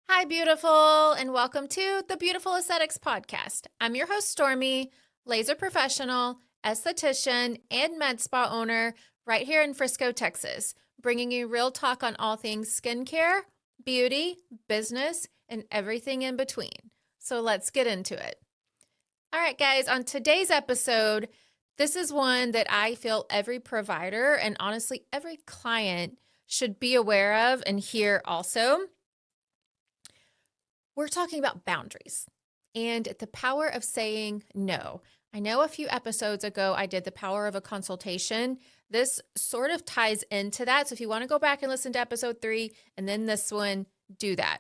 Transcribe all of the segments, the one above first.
Hi, beautiful, and welcome to the Beautiful Aesthetics Podcast. I'm your host, Stormy, laser professional, esthetician, and med spa owner right here in Frisco, Texas, bringing you real talk on all things skincare, beauty, business, and everything in between. So let's get into it. All right, guys, on today's episode, this is one that I feel every provider and honestly every client should be aware of and hear also. We're talking about boundaries and the power of saying no. I know a few episodes ago I did the power of a consultation. This sort of ties into that. So if you want to go back and listen to episode 3 and then this one, do that.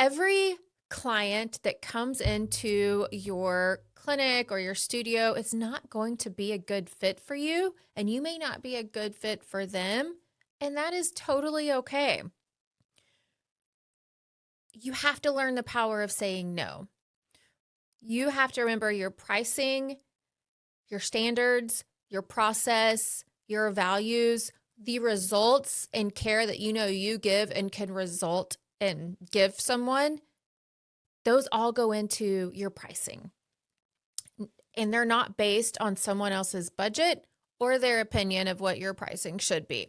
Every client that comes into your clinic or your studio is not going to be a good fit for you, and you may not be a good fit for them, and that is totally okay. You have to learn the power of saying no. You have to remember your pricing, your standards, your process, your values, the results and care that you know you give and can result and give someone. Those all go into your pricing. And they're not based on someone else's budget or their opinion of what your pricing should be.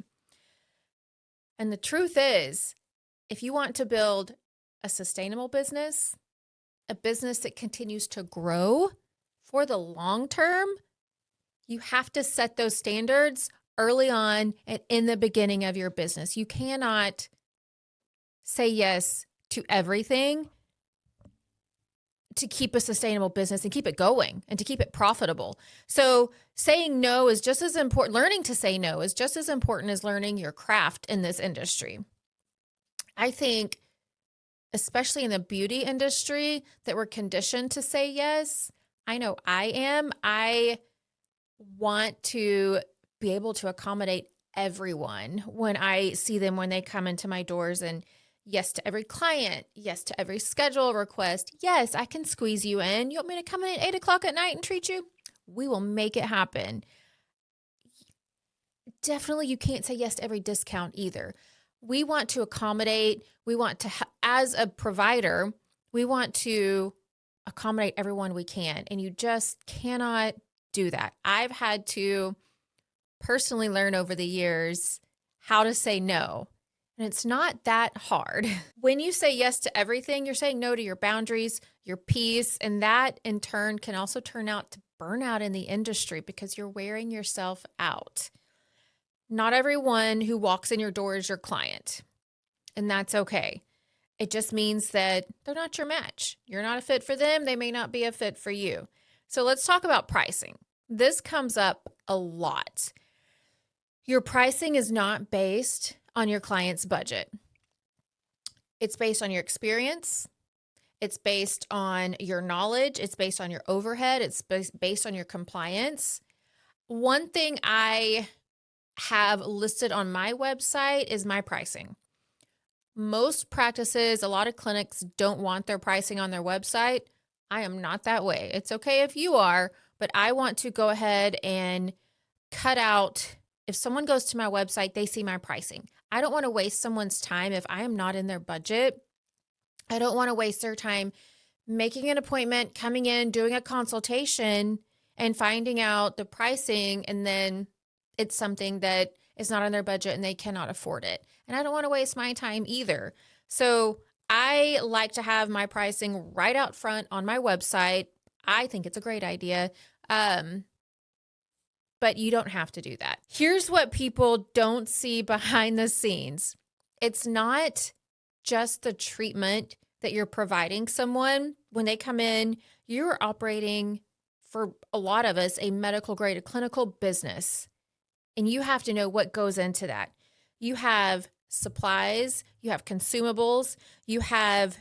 And the truth is, if you want to build a sustainable business, a business that continues to grow for the long term, you have to set those standards early on and in the beginning of your business. You cannot say yes to everything to keep a sustainable business and keep it going and to keep it profitable. So saying no is just as important. Learning to say no is just as important as learning your craft in this industry. I think, especially in the beauty industry, that we're conditioned to say yes. I know I am. I want to be able to accommodate everyone when I see them, when they come into my doors, and yes to every client, yes to every schedule request. Yes, I can squeeze you in. You want me to come in at 8 o'clock at night and treat you? We will make it happen. Definitely, you can't say yes to every discount either. We want to accommodate. We want to, as a provider, we want to accommodate everyone we can. And you just cannot do that. I've had to personally learn over the years how to say no. And it's not that hard. When you say yes to everything, you're saying no to your boundaries, your peace, and that in turn can also turn out to burnout in the industry because you're wearing yourself out. Not everyone who walks in your door is your client, and that's okay. It just means that they're not your match. You're not a fit for them. They may not be a fit for you. So let's talk about pricing. This comes up a lot. Your pricing is not based on your client's budget. It's based on your experience. It's based on your knowledge. It's based on your overhead. It's based on your compliance. One thing I have listed on my website is my pricing. Most practices, a lot of clinics don't want their pricing on their website. I am not that way. It's okay if you are, but I want to go ahead and cut out. If someone goes to my website, they see my pricing. I don't want to waste someone's time if I am not in their budget. I don't want to waste their time making an appointment, coming in, doing a consultation, and finding out the pricing, and then it's something that is not on their budget and they cannot afford it. And I don't want to waste my time either. So I like to have my pricing right out front on my website. I think it's a great idea. But you don't have to do that. Here's what people don't see behind the scenes. It's not just the treatment that you're providing someone. When they come in, you're operating, for a lot of us, a medical grade, a clinical business. And you have to know what goes into that. You have supplies, you have consumables, you have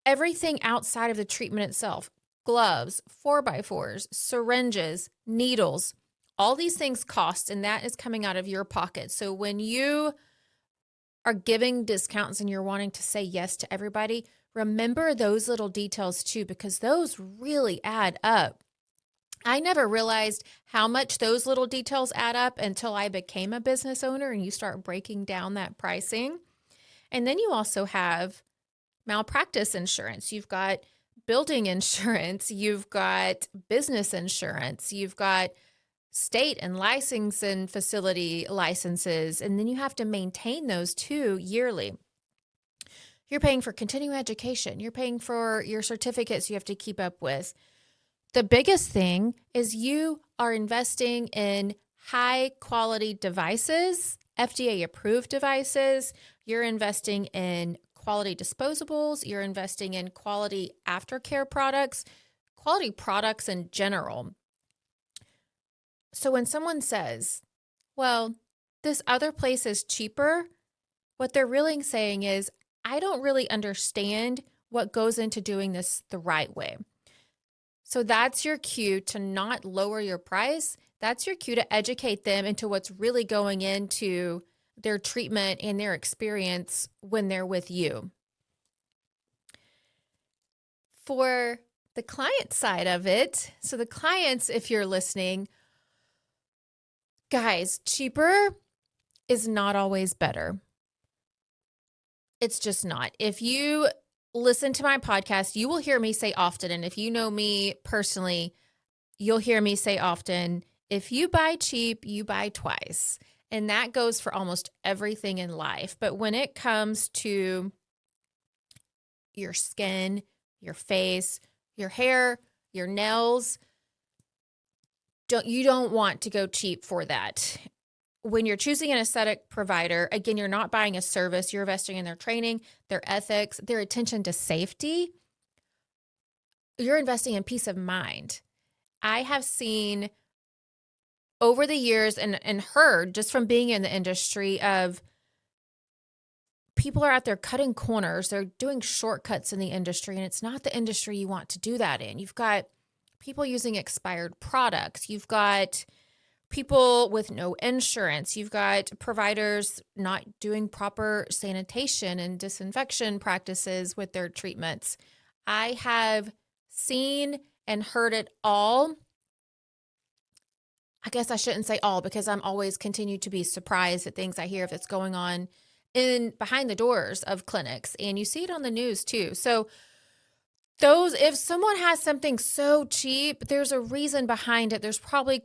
everything outside of the treatment itself. Gloves, 4x4s, syringes, needles. All these things cost, and that is coming out of your pocket. So when you are giving discounts and you're wanting to say yes to everybody, remember those little details too, because those really add up. I never realized how much those little details add up until I became a business owner and you start breaking down that pricing. And then you also have malpractice insurance. You've got building insurance. You've got business insurance. You've got state and license and facility licenses. And then you have to maintain those too yearly. You're paying for continuing education. You're paying for your certificates you have to keep up with. The biggest thing is you are investing in high quality devices, FDA approved devices. You're investing in quality disposables. You're investing in quality aftercare products, quality products in general. So when someone says, well, this other place is cheaper, what they're really saying is, I don't really understand what goes into doing this the right way. So that's your cue to not lower your price. That's your cue to educate them into what's really going into their treatment and their experience when they're with you. For the client side of it, so the clients, if you're listening, guys, cheaper is not always better. It's just not. If you listen to my podcast, you will hear me say often, and if you know me personally, you'll hear me say often, if you buy cheap, you buy twice. And that goes for almost everything in life. But when it comes to your skin, your face, your hair, your nails, you don't want to go cheap for that. When you're choosing an aesthetic provider, again, you're not buying a service, you're investing in their training, their ethics, their attention to safety. You're investing in peace of mind. I have seen over the years and heard just from being in the industry of people are out there cutting corners. They're doing shortcuts in the industry, and it's not the industry you want to do that in. You've got people using expired products. You've got people with no insurance. You've got providers not doing proper sanitation and disinfection practices with their treatments. I have seen and heard it all. I guess I shouldn't say all because I'm always continue to be surprised at things I hear that's going on in behind the doors of clinics, and you see it on the news too. So if someone has something so cheap, there's a reason behind it. There's probably,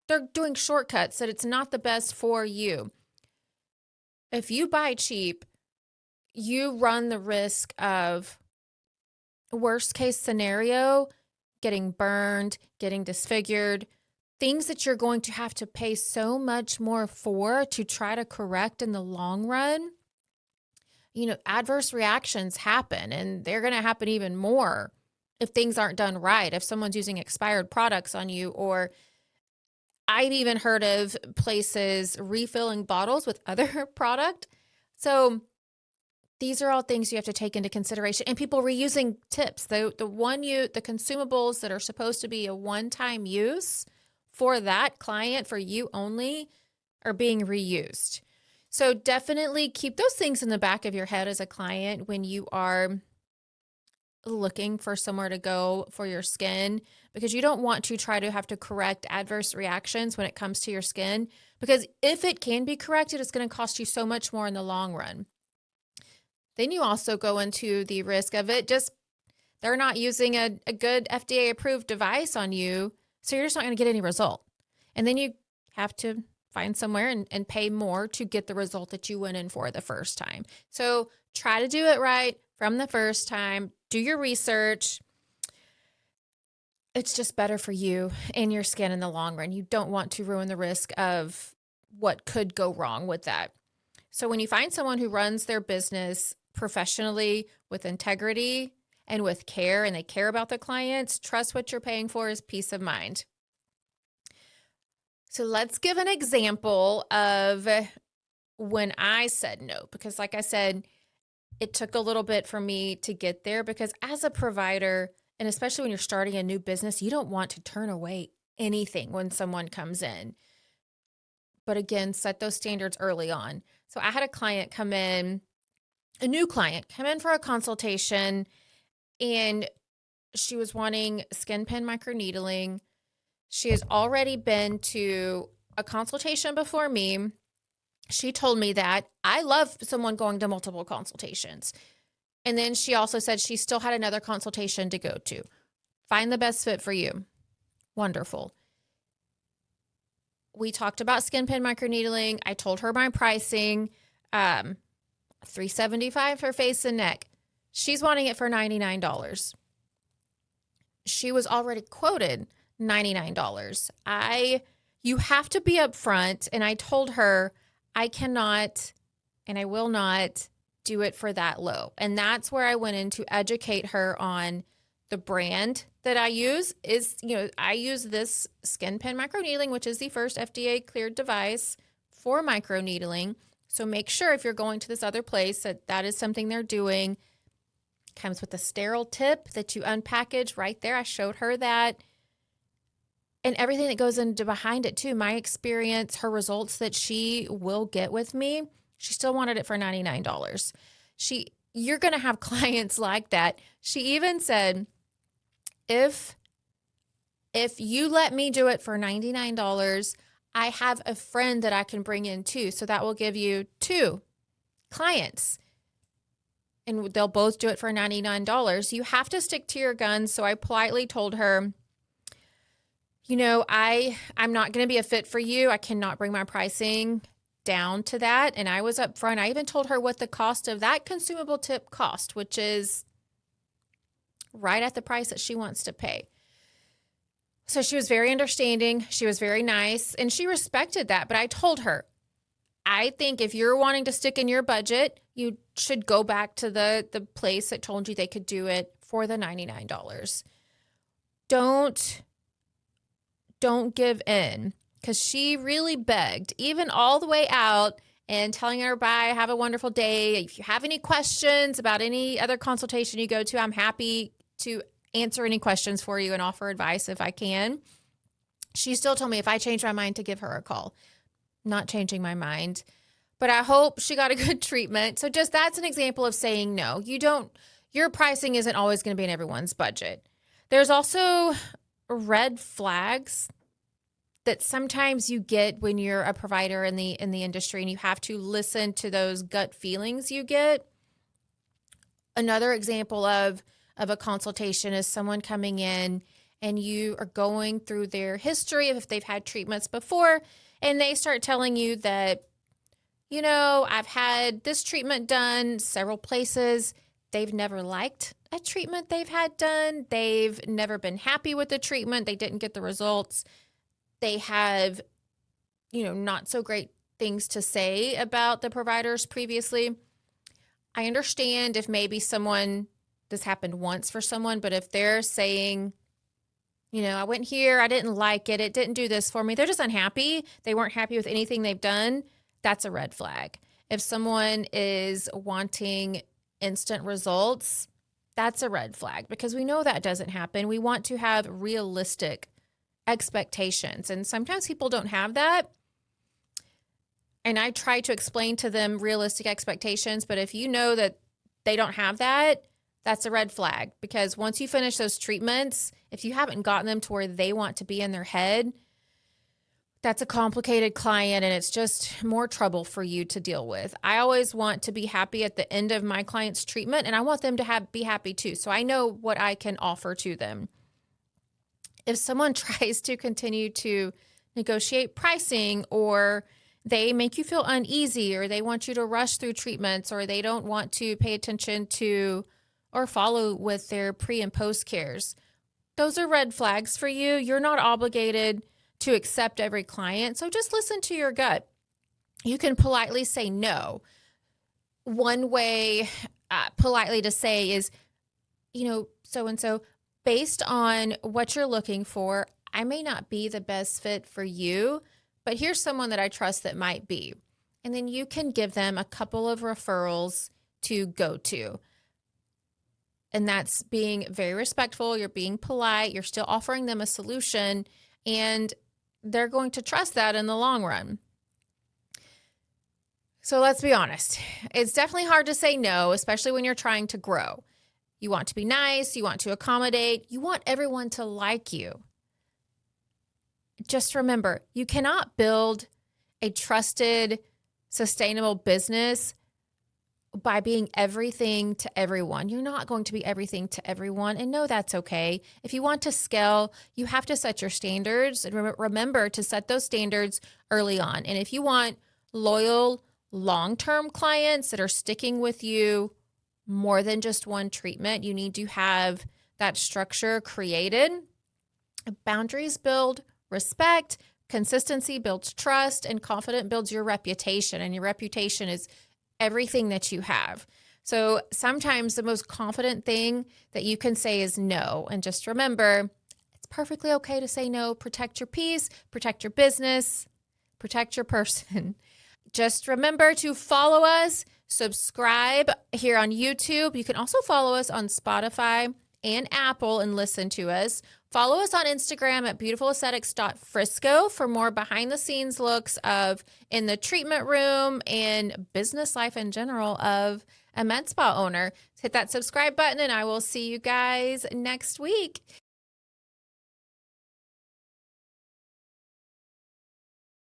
they're doing shortcuts that it's not the best for you. If you buy cheap, you run the risk of worst case scenario, getting burned, getting disfigured, things that you're going to have to pay so much more for to try to correct in the long run. Adverse reactions happen, and they're going to happen even more if things aren't done right. If someone's using expired products on you, or I've even heard of places refilling bottles with other product. So these are all things you have to take into consideration. And people reusing tips, the consumables that are supposed to be a one-time use for that client, for you only, are being reused. So definitely keep those things in the back of your head as a client when you are looking for somewhere to go for your skin, because you don't want to try to have to correct adverse reactions when it comes to your skin, because if it can be corrected, it's going to cost you so much more in the long run. Then you also go into the risk of they're not using a good FDA approved device on you, so you're just not going to get any result. And then you have to find somewhere and pay more to get the result that you went in for the first time. So try to do it right from the first time. Do your research. It's just better for you and your skin in the long run. You don't want to ruin the risk of what could go wrong with that. So when you find someone who runs their business professionally with integrity and with care, and they care about the clients, trust what you're paying for is peace of mind. So let's give an example of when I said no, because like I said, it took a little bit for me to get there, because as a provider, and especially when you're starting a new business, you don't want to turn away anything when someone comes in. But again, set those standards early on. So I had a new client come in for a consultation, and she was wanting skin pen microneedling. She has already been to a consultation before me, She told me that I love someone going to multiple consultations. And then she also said she still had another consultation to go to. Find the best fit for you. Wonderful. We talked about skin pen microneedling. I told her my pricing, $375 for face and neck. She's wanting it for $99. She was already quoted $99. You have to be upfront, and I told her I cannot and I will not do it for that low. And that's where I went in to educate her on the brand that I use is, I use this Skin Pen microneedling, which is the first FDA cleared device for microneedling. So make sure if you're going to this other place that is something they're doing. Comes with a sterile tip that you unpackage right there. I showed her that. And everything that goes into behind it too. My experience, her results that she will get with me, she still wanted it for $99. You're going to have clients like that. She even said, if you let me do it for $99, I have a friend that I can bring in too. So that will give you 2 clients. And they'll both do it for $99. You have to stick to your guns. So I politely told her, I'm not going to be a fit for you. I cannot bring my pricing down to that. And I was upfront. I even told her what the cost of that consumable tip cost, which is right at the price that she wants to pay. So she was very understanding. She was very nice, and she respected that. But I told her, I think if you're wanting to stick in your budget, you should go back to the place that told you they could do it for the $99. Don't give in, because she really begged, even all the way out, and telling her, bye, have a wonderful day. If you have any questions about any other consultation you go to, I'm happy to answer any questions for you and offer advice if I can. She still told me if I change my mind to give her a call. Not changing my mind, but I hope she got a good treatment. So just that's an example of saying no. Your pricing isn't always going to be in everyone's budget. There's also red flags that sometimes you get when you're a provider in the industry, and you have to listen to those gut feelings you get. Another example of a consultation is someone coming in and you are going through their history of if they've had treatments before, and they start telling you that, I've had this treatment done several places. They've never liked a treatment they've had done. They've never been happy with the treatment. They didn't get the results. They have, not so great things to say about the providers previously. I understand if maybe this happened once for someone, but if they're saying, I went here, I didn't like it, it didn't do this for me, they're just unhappy, they weren't happy with anything they've done, that's a red flag. If someone is wanting instant results, that's a red flag, because we know that doesn't happen. We want to have realistic expectations, and sometimes people don't have that. And I try to explain to them realistic expectations, but if you know that they don't have that, that's a red flag, because once you finish those treatments, if you haven't gotten them to where they want to be in their head, that's a complicated client, and it's just more trouble for you to deal with. I always want to be happy at the end of my client's treatment, and I want them to be happy too. So I know what I can offer to them. If someone tries to continue to negotiate pricing, or they make you feel uneasy, or they want you to rush through treatments, or they don't want to pay attention to or follow with their pre and post cares, those are red flags for you. You're not obligated to accept every client. So just listen to your gut. You can politely say no. One way politely to say is, so-and-so, based on what you're looking for, I may not be the best fit for you, but here's someone that I trust that might be. And then you can give them a couple of referrals to go to. And that's being very respectful. You're being polite. You're still offering them a solution, and they're going to trust that in the long run. So let's be honest. It's definitely hard to say no, especially when you're trying to grow. You want to be nice. You want to accommodate. You want everyone to like you. Just remember, you cannot build a trusted, sustainable business by being everything to everyone. You're not going to be everything to everyone, and no, that's okay. If you want to scale, you have to set your standards, and remember to set those standards early on. And if you want loyal, long-term clients that are sticking with you more than just one treatment, you need to have that structure created. Boundaries build respect, consistency builds trust, and confidence builds your reputation. And your reputation is everything that you have. So sometimes the most confident thing that you can say is no. And just remember, it's perfectly okay to say no. Protect your peace, protect your business, protect your person. Just remember to follow us, subscribe here on YouTube. You can also follow us on Spotify and Apple and listen to us. Follow us on Instagram at beautifulaesthetics.frisco for more behind the scenes looks of in the treatment room and business life in general of a med spa owner. Hit that subscribe button and I will see you guys next week.